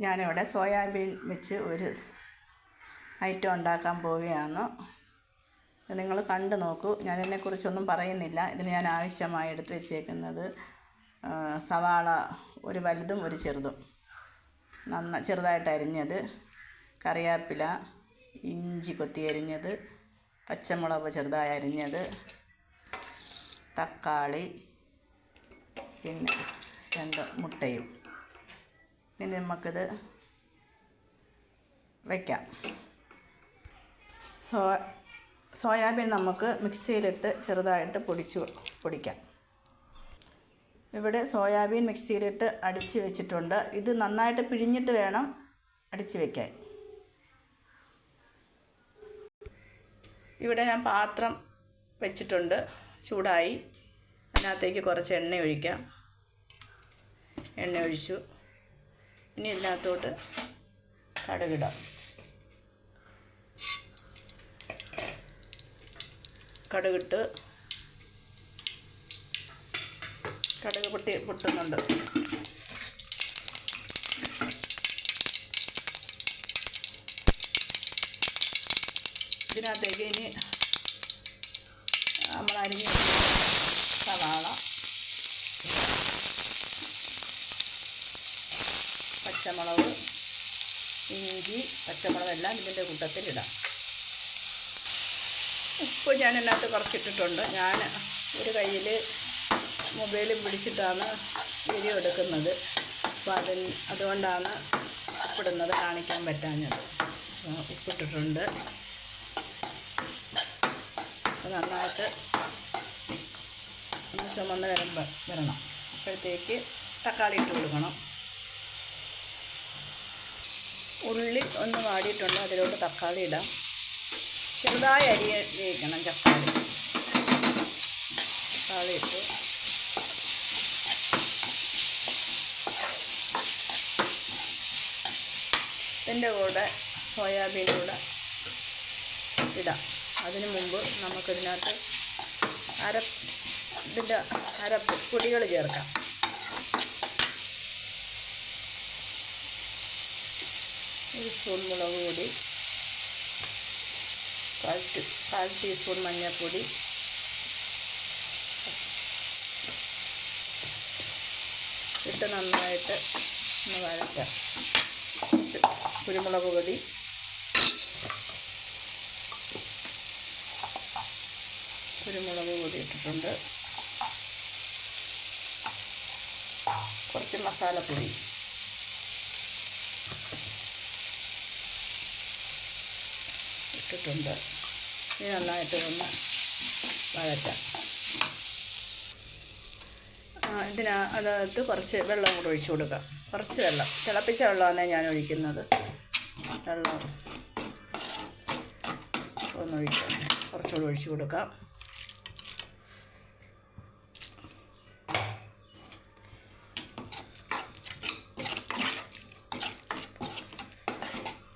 ഞാനിവിടെ സോയാബീൻ വെച്ച് ഒരു ഐറ്റം ഉണ്ടാക്കാൻ പോവുകയാണ്. നിങ്ങൾ കണ്ടു നോക്കൂ. ഞാനിതിനെക്കുറിച്ചൊന്നും പറയുന്നില്ല. ഇതിന് ഞാൻ ആവശ്യമായി എടുത്ത് വെച്ചേക്കുന്നത് സവാള ഒരു വലുതും ഒരു ചെറുതും ചെറുതായിട്ട് അരിഞ്ഞത്, കറിവേപ്പില, ഇഞ്ചി കൊത്തി അരിഞ്ഞത്, പച്ചമുളക് ചെറുതായി അരിഞ്ഞത്, തക്കാളി, പിന്നെ 2 മുട്ടയും. ഇനി നമുക്കിത് വയ്ക്കാം. സോയാബീൻ നമുക്ക് മിക്സിയിലിട്ട് ചെറുതായിട്ട് പൊടിക്കാം. ഇവിടെ സോയാബീൻ മിക്സിയിലിട്ട് അടിച്ച് വെച്ചിട്ടുണ്ട്. ഇത് നന്നായിട്ട് പിഴിഞ്ഞിട്ട് വേണം അടിച്ച് വയ്ക്കാൻ. ഇവിടെ ഞാൻ പാത്രം വെച്ചിട്ടുണ്ട്, ചൂടായി. അതിനകത്തേക്ക് കുറച്ച് എണ്ണ ഒഴിക്കാം. എണ്ണ ഒഴിച്ചു. ഇനി ഇതിനകത്തോട്ട് കടുകിടാം. കടുകിട്ട് കടുക് പൊട്ടുന്നുണ്ട്. ഇതിനകത്തേക്ക് ഇനി നമ്മൾ അരിഞ്ഞ സവാള, പച്ചമുളക്, ഇഞ്ചി, പച്ചമുളകെല്ലാം ഇതിൻ്റെ കൂട്ടത്തിലിടാം. ഉപ്പ് ഞാൻ ഇതിനകത്ത് കുറച്ചിട്ടിട്ടുണ്ട്. ഞാൻ ഒരു കയ്യിൽ മൊബൈലും പിടിച്ചിട്ടാണ് വീഡിയോ എടുക്കുന്നത്. അപ്പോൾ അതുകൊണ്ടാണ് ഉപ്പിടുന്നത് കാണിക്കാൻ പറ്റാഞ്ഞത്. ഉപ്പിട്ടിട്ടുണ്ട്. നന്നായിട്ട് ഒന്ന് ചുമന്ന് വരണം. അപ്പോഴത്തേക്ക് തക്കാളി ഇട്ട് കൊടുക്കണം. ഉള്ളി ഒന്ന് വാടിയിട്ടുണ്ട്. അതിലോട്ട് തക്കാളി ഇടാം. ചെറുതായി അരിയണം തക്കാളി ഇട്ട് ഇതിൻ്റെ കൂടെ സോയാബീൻ കൂടെ ഇടാം. അതിന് മുമ്പ് നമുക്കിതിനകത്ത് അരപ്പ് പൊടികൾ ചേർക്കാം. ഒരു സ്പൂൺ മുളക് പൊടി, 1/4 ടീസ്പൂൺ മഞ്ഞൾപ്പൊടി, ഇട്ട് നന്നായിട്ട് ഒന്ന് വഴറ്റാം. കുരുമുളക് പൊടി, ഇട്ടിട്ടുണ്ട്. കുറച്ച് മസാലപ്പൊടി ഇട്ടിട്ടുണ്ട്. ഇനി നന്നായിട്ട് ഒന്ന് വഴറ്റാം. അതിനകത്ത് കുറച്ച് വെള്ളം കൂടെ ഒഴിച്ചു കൊടുക്കാം. കുറച്ച് വെള്ളം, തിളപ്പിച്ച വെള്ളമാണ് ഞാൻ ഒഴിക്കുന്നത്. വെള്ളം ഒന്ന് ഒഴിക്കാം. കുറച്ചുകൂടെ ഒഴിച്ചു കൊടുക്കാം.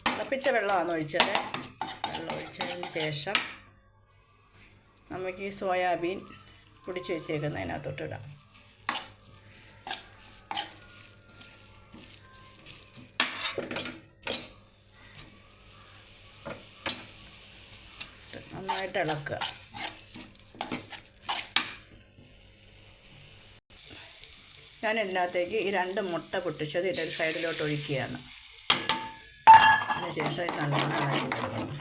തിളപ്പിച്ച വെള്ളമാണ് ഒഴിച്ചത്. വെള്ളം ഒഴിച്ചതിന് ശേഷം നമുക്ക് ഈ സോയാബീൻ പൊടിച്ച് വെച്ചേക്കുന്നതിനകത്തോട്ടിടാം. നന്നായിട്ട് ഇളക്കുക. ഞാൻ ഇതിനകത്തേക്ക് ഈ 2 മുട്ട പൊട്ടിച്ചത് ഇതിൻ്റെ ഒരു സൈഡിലോട്ട് ഒഴിക്കുകയാണ്. അതിനുശേഷം നല്ലോണം ഇളക്കി കൊടുക്കണം.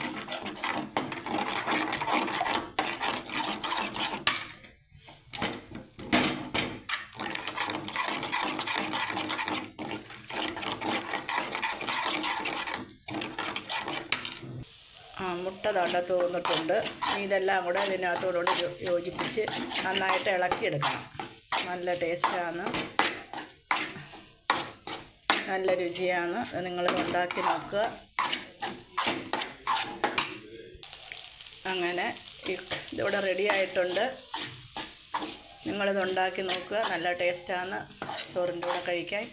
മുട്ട തോന്നിട്ടുണ്ട്. ഇതെല്ലാം കൂടെ ഇതിനകത്തോടുകൂടി യോജിപ്പിച്ച് നന്നായിട്ട് ഇളക്കിയെടുക്കണം. നല്ല ടേസ്റ്റാണ്, നല്ല രുചിയാണ്. നിങ്ങളിത് ഉണ്ടാക്കി നോക്കുക. അങ്ങനെ ഇതിവിടെ റെഡി ആയിട്ടുണ്ട്. നിങ്ങളിത് ഉണ്ടാക്കി നോക്കുക. നല്ല ടേസ്റ്റാണ് ചോറിൻ്റെ കൂടെ കഴിക്കാൻ.